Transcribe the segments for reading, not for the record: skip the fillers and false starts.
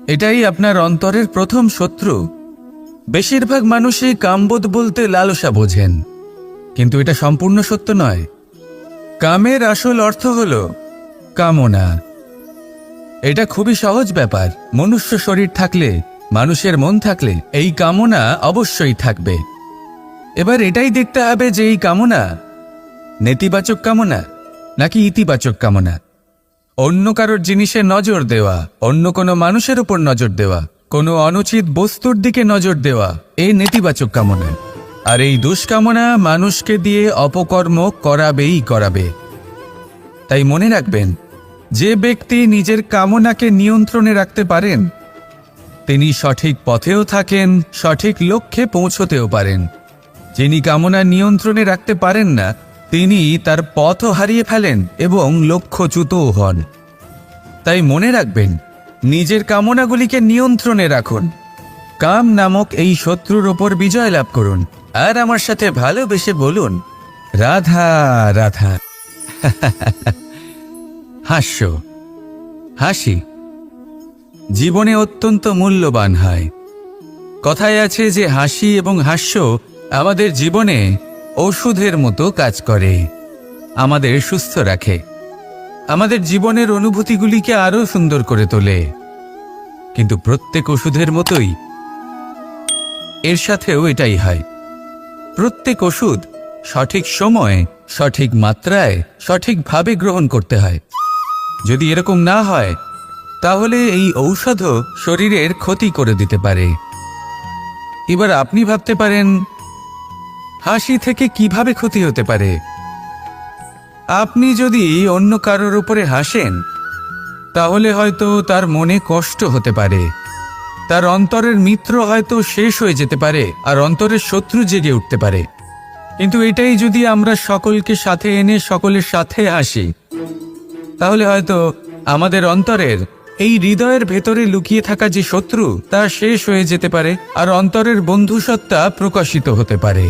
এটাই আপনার অন্তরের প্রথম শত্রু। বেশিরভাগ মানুষই কামবোধ বলতে লালসা বোঝেন, কিন্তু এটা সম্পূর্ণ সত্য নয়। কামের আসল অর্থ হল কামনা। এটা খুবই সহজ ব্যাপার। মনুষ্য শরীর থাকলে, মানুষের মন থাকলে এই কামনা অবশ্যই থাকবে। এবার এটাই দেখতে হবে যে এই কামনা নেতিবাচক কামনা নাকি ইতিবাচক কামনা। অন্য কারোর জিনিসে নজর দেওয়া, অন্য কোনো মানুষের উপর নজর দেওয়া, কোনো অনুচিত বস্তুর দিকে নজর দেওয়া, এই নেতিবাচক কামনা। আর এই দুষ্কামনা মানুষকে দিয়ে অপকর্ম করাবেই করাবে। তাই মনে রাখবেন, যে ব্যক্তি নিজের কামনাকে নিয়ন্ত্রণে রাখতে পারেন তিনি সঠিক পথেও থাকেন, সঠিক লক্ষ্যে পৌঁছতেও পারেন। যিনি কামনা নিয়ন্ত্রণে রাখতে পারেন না তিনি তার পথও হারিয়ে ফেলেন এবং লক্ষ্যচ্যুতও হন। তাই মনে রাখবেন, নিজের কামনাগুলিকে নিয়ন্ত্রণে রাখুন। কাম নামক এই শত্রুর ওপর বিজয় লাভ করুন। আর আমার সাথে ভালোবেসে বলুন, রাধা রাধা। হাস্য, হাসি জীবনে অত্যন্ত মূল্যবান হয়। কথায় আছে যে হাসি এবং হাস্য আমাদের জীবনে ওষুধের মতো কাজ করে, আমাদের সুস্থ রাখে, আমাদের জীবনের অনুভূতিগুলিকে আরো সুন্দর করে তোলে। কিন্তু প্রত্যেক ওষুধের মতোই এর সাথেও এটাই হয়। প্রত্যেক ওষুধ সঠিক সময়ে, সঠিক মাত্রায়, সঠিকভাবে গ্রহণ করতে হয়। যদি এরকম না হয় তাহলে এই ঔষধও শরীরের ক্ষতি করে দিতে পারে। এবার আপনি ভাবতে পারেন, হাসি থেকে কিভাবে ক্ষতি হতে পারে? আপনি যদি অন্য কারোর উপরে হাসেন তাহলে হয়তো তার মনে কষ্ট হতে পারে, তার অন্তরের মিত্র হয়তো শেষ হয়ে যেতে পারে, আর অন্তরের শত্রু জেগে উঠতে পারে। কিন্তু এটাই যদি আমরা সকলকে সাথে এনে সকলের সাথে হাসি, তাহলে হয়তো আমাদের অন্তরের এই হৃদয়ের ভেতরে লুকিয়ে থাকা যে শত্রু তা শেষ হয়ে যেতে পারে, আর অন্তরের বন্ধুসত্তা প্রকাশিত হতে পারে।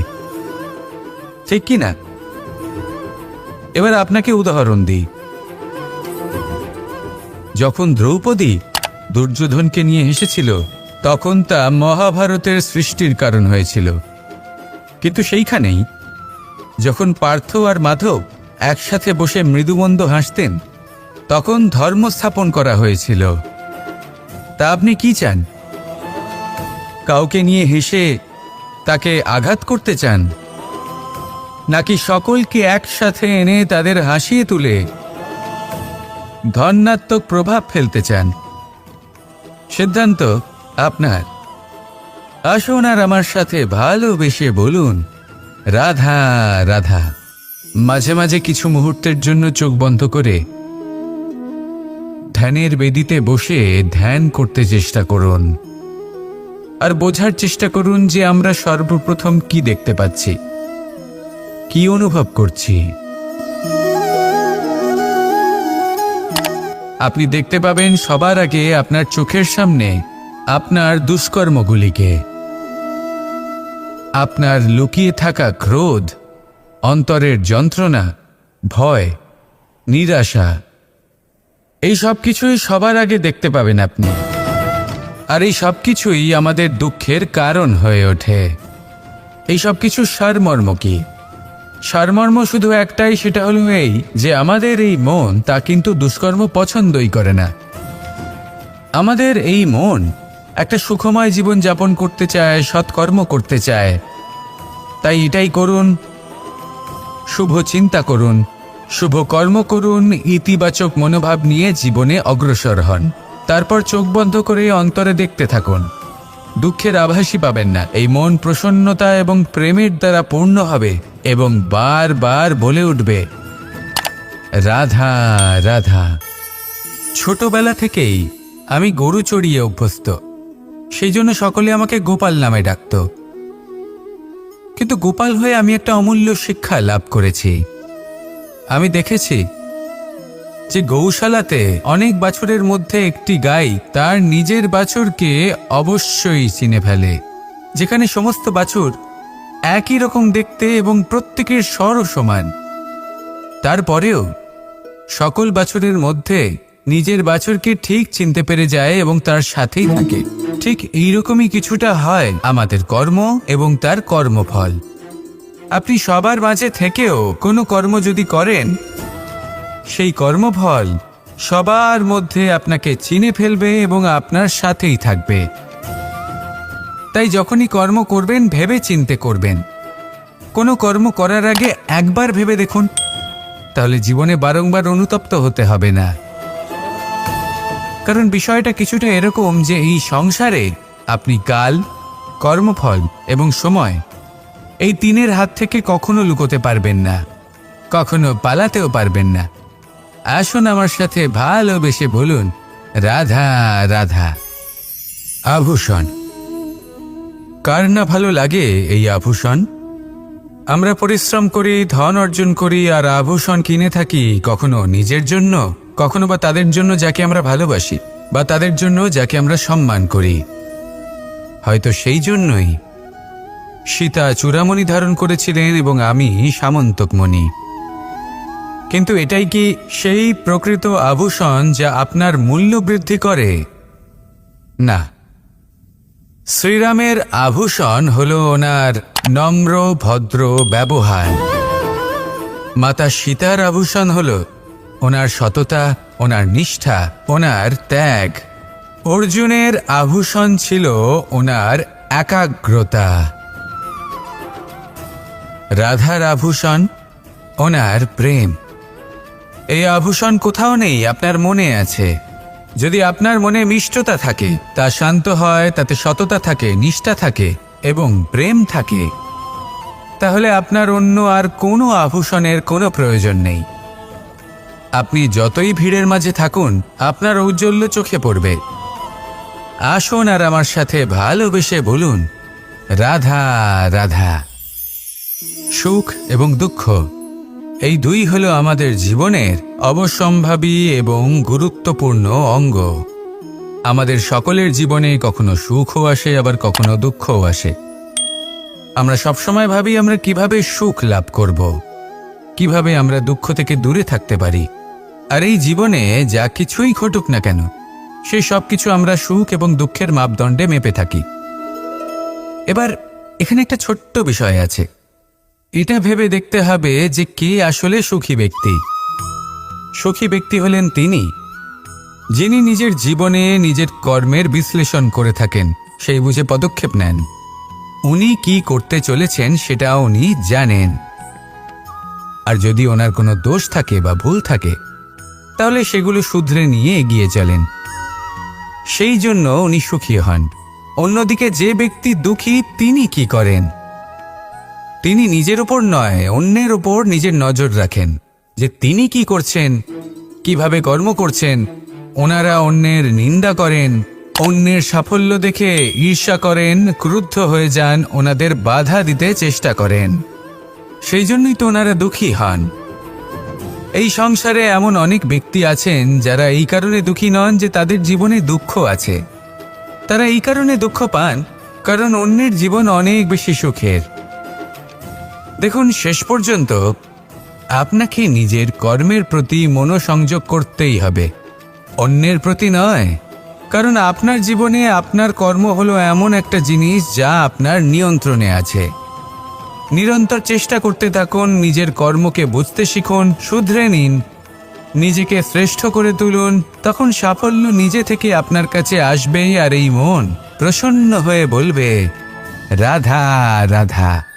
ঠিক কি না? এবার আপনাকে উদাহরণ দিই। যখন দ্রৌপদী দুর্যোধনকে নিয়ে হেসেছিল তখন তা মহাভারতের সৃষ্টির কারণ হয়েছিল। কিন্তু সেইখানেই যখন পার্থ আর মাধব একসাথে বসে মৃদুমন্দ হাসতেন তখন ধর্ম স্থাপন করা হয়েছিল। তা আপনি কি চান? কাউকে নিয়ে হেসে তাকে আঘাত করতে চান, নাকি সকলকে একসাথে এনে তাদের হাসিয়ে তুলে ধনাত্মক প্রভাব ফেলতে চান? সিদ্ধান্ত আপনার। আসুন আর আমার সাথে ভালোবেসে বলুন, রাধা রাধা। মাঝে মাঝে কিছু মুহূর্তের জন্য চোখ বন্ধ করে ধ্যানের বেদিতে বসে ধ্যান করতে চেষ্টা করুন, আর বোঝার চেষ্টা করুন যে আমরা সর্বপ্রথম কি দেখতে পাচ্ছি, কি অনুভব করছি। আপনি দেখতে পাবেন সবার আগে আপনার চোখের সামনে আপনার দুষ্কর্মগুলিকে, আপনার লুকিয়ে থাকা ক্রোধ, অন্তরের যন্ত্রণা, ভয়, নিরাশা, এই সব কিছুই সবার আগে দেখতে পাবেন আপনি। আর এই সব কিছুই আমাদের দুঃখের কারণ হয়ে ওঠে। এই সব কিছু সারমর্ম কি? সারমর্ম শুধু একটাই, সেটা হলো এই যে আমাদের এই মন তা কিন্তু দুষ্কর্ম পছন্দই করে না। আমাদের এই মন একটা সুখময় জীবন যাপন করতে চায়, সৎকর্ম করতে চায়। তাই এটাই করুন, শুভ চিন্তা করুন, শুভ কর্ম করুন, ইতিবাচক মনোভাব নিয়ে জীবনে অগ্রসর হন। তারপর চোখ বন্ধ করে অন্তরে দেখতে থাকুন। দুঃখের আভাসই পাবেন না। এই মন প্রসন্নতা এবং প্রেমের দ্বারা পূর্ণ হবে এবং বারবার বলে উঠবে, রাধা রাধা। ছোটবেলা থেকেই আমি গরু চড়িয়ে অভ্যস্ত, সেই জন্য সকলে আমাকে গোপাল নামে ডাকত। কিন্তু গোপাল হয়ে আমি একটা অমূল্য শিক্ষা লাভ করেছি। আমি দেখেছি যে গৌশালাতে অনেক বাছুরের মধ্যে একটি গাই তার নিজের বাছুরকে অবশ্যই চিনে ফেলে। যেখানে সমস্ত বাছুর একই রকম দেখতে এবং প্রত্যেকের স্বরও সমান, তারপরেও সকল বাছুরের মধ্যে নিজের বাছুরকে ঠিক চিনতে পেরে যায় এবং তার সাথেই থাকে। ঠিক এইরকমই কিছুটা হয় আমাদের কর্ম এবং তার কর্মফল। আপনি সবার মাঝে থেকেও কোনো কর্ম যদি করেন, সেই কর্মফল সবার মধ্যে আপনাকে চিনে ফেলবে এবং আপনার সাথেই থাকবে। তাই যখনই কর্ম করবেন ভেবে চিন্তে করবেন। কোনো কর্ম করার আগে একবার ভেবে দেখুন, তাহলে জীবনে বারংবার অনুতপ্ত হতে হবে না। কারণ বিষয়টা কিছুটা এরকম যে এই সংসারে আপনি কাল, কর্মফল এবং সময়, এই তিনের হাত থেকে কখনো লুকোতে পারবেন না, কখনো পালাতেও পারবেন না। আসুন আমার সাথে ভালোবেসে বলুন, রাধা রাধা। আভূষণ। কার না ভালো লাগে এই আভূষণ? আমরা পরিশ্রম করি, ধন অর্জন করি আর আভূষণ কিনে থাকি, কখনো নিজের জন্য, কখনো বা তাদের জন্য যাকে আমরা ভালোবাসি, বা তাদের জন্য যাকে আমরা সম্মান করি। হয়তো সেই জন্যই সীতা চূড়ামণি ধারণ করেছিলেন এবং আমি সামন্তকমণি। কিন্তু এটাই কি সেই প্রকৃত আভূষণ যা আপনার মূল্য বৃদ্ধি করে? না। শ্রীরামের আভূষণ হল ওনার নম্র ভদ্র ব্যবহার। মাতা সীতার আভূষণ হল ওনার সততা, ওনার নিষ্ঠা, ওনার ত্যাগ। অর্জুনের আভূষণ ছিল ওনার একাগ্রতা। রাধার আভূষণ ওনার প্রেম। এই আভূষণ কোথাও নেই, আপনার মনে আছে। যদি আপনার মনে মিষ্টতা থাকে, তা শান্ত হয়, তাতে সততা থাকে, নিষ্ঠা থাকে এবং প্রেম থাকে, তাহলে আপনার অন্য আর কোনো আভূষণের কোনো প্রয়োজন নেই। আপনি যতই ভিড়ের মাঝে থাকুন, আপনার ঔজ্জ্বল্য চোখে পড়বে। আসুন আর আমার সাথে ভালোবেসে বলুন, রাধা রাধা। সুখ এবং দুঃখ, এই দুই হলো আমাদের জীবনের অবশ্যম্ভাবী এবং গুরুত্বপূর্ণ অঙ্গ। আমাদের সকলের জীবনে কখনো সুখও আসে, আবার কখনো দুঃখও আসে। আমরা সবসময় ভাবি আমরা কিভাবে সুখ লাভ করব, কিভাবে আমরা দুঃখ থেকে দূরে থাকতে পারি। আর এই জীবনে যা কিছুই ঘটুক না কেন, সেই সব কিছু আমরা সুখ এবং দুঃখের মাপদণ্ডে মেপে থাকি। এবার এখানে একটা ছোট্ট বিষয় আছে। এটা ভেবে দেখতে হবে যে কে আসলে সুখী ব্যক্তি। সুখী ব্যক্তি হলেন তিনি, যিনি নিজের জীবনে নিজের কর্মের বিশ্লেষণ করে থাকেন, সেই বুঝে পদক্ষেপ নেন। উনি কি করতে চলেছেন সেটা উনি জানেন। আর যদি ওনার কোনো দোষ থাকে বা ভুল থাকে, তাহলে সেগুলো শুধরে নিয়ে এগিয়ে চলেন। সেই জন্য উনি সুখী হন। অন্যদিকে যে ব্যক্তি দুঃখী, তিনি কি করেন? তিনি নিজের উপর নয়, অন্যের উপর নিজের নজর রাখেন, যে তিনি কি করছেন, কিভাবে কর্ম করছেন। ওনারা অন্যের নিন্দা করেন, অন্যের সাফল্য দেখে ঈর্ষা করেন, ক্রুদ্ধ হয়ে যান, ওনাদের বাধা দিতে চেষ্টা করেন। সেই জন্যই তো ওনারা দুঃখী হন। এই সংসারে এমন অনেক ব্যক্তি আছেন যারা এই কারণে দুঃখী নন যে তাদের জীবনে দুঃখ আছে। তারা এই কারণে দুঃখ পান কারণ অন্যের জীবন অনেক বেশি সুখের। দেখুন, শেষ পর্যন্ত আপনাকে নিজের কর্মের প্রতি মনোসংযোগ করতেই হবে, অন্যের প্রতি নয়। কারণ আপনার জীবনে আপনার কর্ম হলো এমন একটা জিনিস যা আপনার নিয়ন্ত্রণে আছে। নিরন্তর চেষ্টা করতে থাকুন, নিজের কর্মকে বুঝতে শিখুন, শুধরে নিন, নিজেকে শ্রেষ্ঠ করে তুলুন। তখন সাফল্য নিজে থেকে আপনার কাছে আসবে, আর এই মন প্রসন্ন হয়ে বলবে, রাধা রাধা।